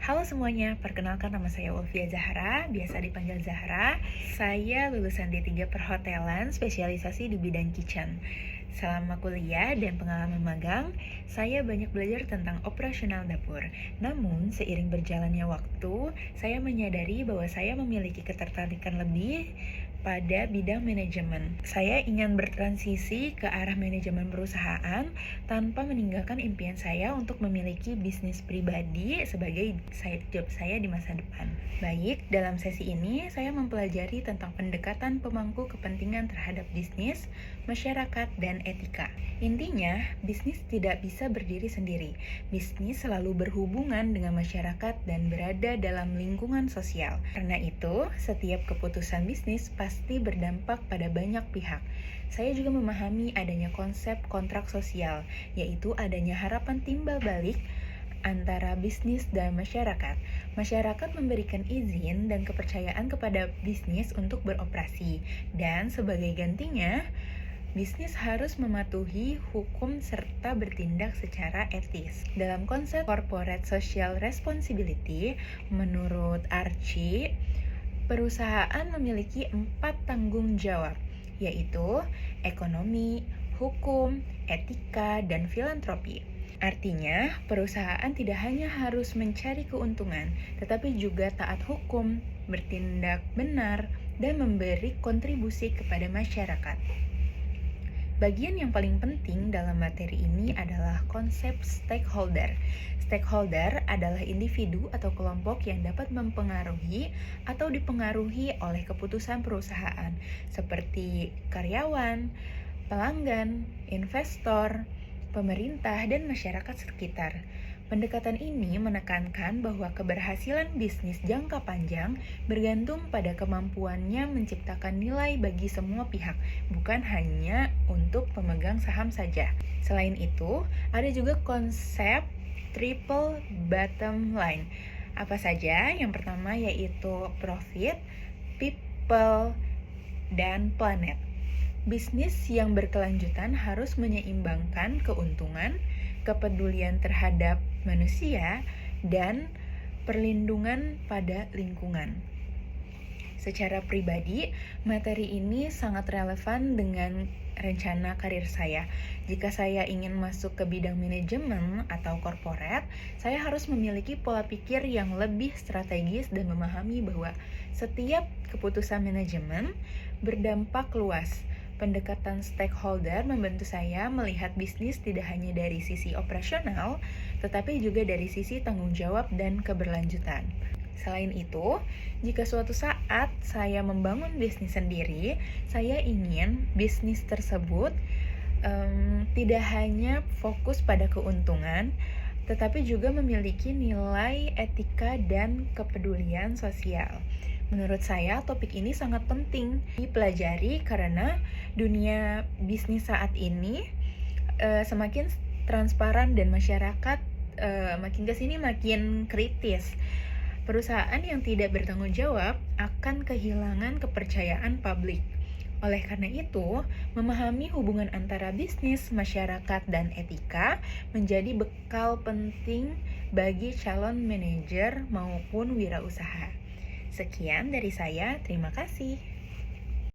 Halo semuanya, perkenalkan nama saya Ulfia Zahra, biasa dipanggil Zahra. Saya lulusan D3 Perhotelan, spesialisasi di bidang kitchen. Selama kuliah dan pengalaman magang, saya banyak belajar tentang operasional dapur. Namun, seiring berjalannya waktu, saya menyadari bahwa saya memiliki ketertarikan lebih pada bidang manajemen. Saya ingin bertransisi ke arah manajemen perusahaan tanpa meninggalkan impian saya untuk memiliki bisnis pribadi sebagai side job saya di masa depan. Baik, dalam sesi ini saya mempelajari tentang pendekatan pemangku kepentingan terhadap bisnis, masyarakat, dan etika. Intinya, bisnis tidak bisa berdiri sendiri. Bisnis selalu berhubungan dengan masyarakat dan berada dalam lingkungan sosial. Karena itu, setiap keputusan bisnis pasti berdampak pada banyak pihak. Saya juga memahami adanya konsep kontrak sosial, yaitu adanya harapan timbal balik antara bisnis dan masyarakat. Masyarakat memberikan izin dan kepercayaan kepada bisnis untuk beroperasi, dan sebagai gantinya, bisnis harus mematuhi hukum serta bertindak secara etis. Dalam konsep corporate social responsibility, menurut Archie, perusahaan memiliki 4 tanggung jawab, yaitu ekonomi, hukum, etika, dan filantropi. Artinya, perusahaan tidak hanya harus mencari keuntungan, tetapi juga taat hukum, bertindak benar, dan memberi kontribusi kepada masyarakat. Bagian yang paling penting dalam materi ini adalah konsep stakeholder. Stakeholder adalah individu atau kelompok yang dapat mempengaruhi atau dipengaruhi oleh keputusan perusahaan, seperti karyawan, pelanggan, investor, pemerintah, dan masyarakat sekitar. Pendekatan ini menekankan bahwa keberhasilan bisnis jangka panjang bergantung pada kemampuannya menciptakan nilai bagi semua pihak, bukan hanya untuk pemegang saham saja. Selain itu, ada juga konsep triple bottom line. Apa saja? Yang pertama yaitu profit, people, dan planet. Bisnis yang berkelanjutan harus menyeimbangkan keuntungan, kepedulian terhadap manusia, dan perlindungan pada lingkungan. Secara pribadi, materi ini sangat relevan dengan rencana karir saya. Jika saya ingin masuk ke bidang manajemen atau corporate, saya harus memiliki pola pikir yang lebih strategis dan memahami bahwa setiap keputusan manajemen berdampak luas. Pendekatan stakeholder membantu saya melihat bisnis tidak hanya dari sisi operasional, tetapi juga dari sisi tanggung jawab dan keberlanjutan. Selain itu, jika suatu saat saya membangun bisnis sendiri, saya ingin bisnis tersebut tidak hanya fokus pada keuntungan, tetapi juga memiliki nilai etika dan kepedulian sosial. Menurut saya, topik ini sangat penting dipelajari karena dunia bisnis saat ini semakin transparan dan masyarakat makin kesini makin kritis. Perusahaan yang tidak bertanggung jawab akan kehilangan kepercayaan publik. Oleh karena itu, memahami hubungan antara bisnis, masyarakat, dan etika menjadi bekal penting bagi calon manajer maupun wirausaha. Sekian dari saya, terima kasih.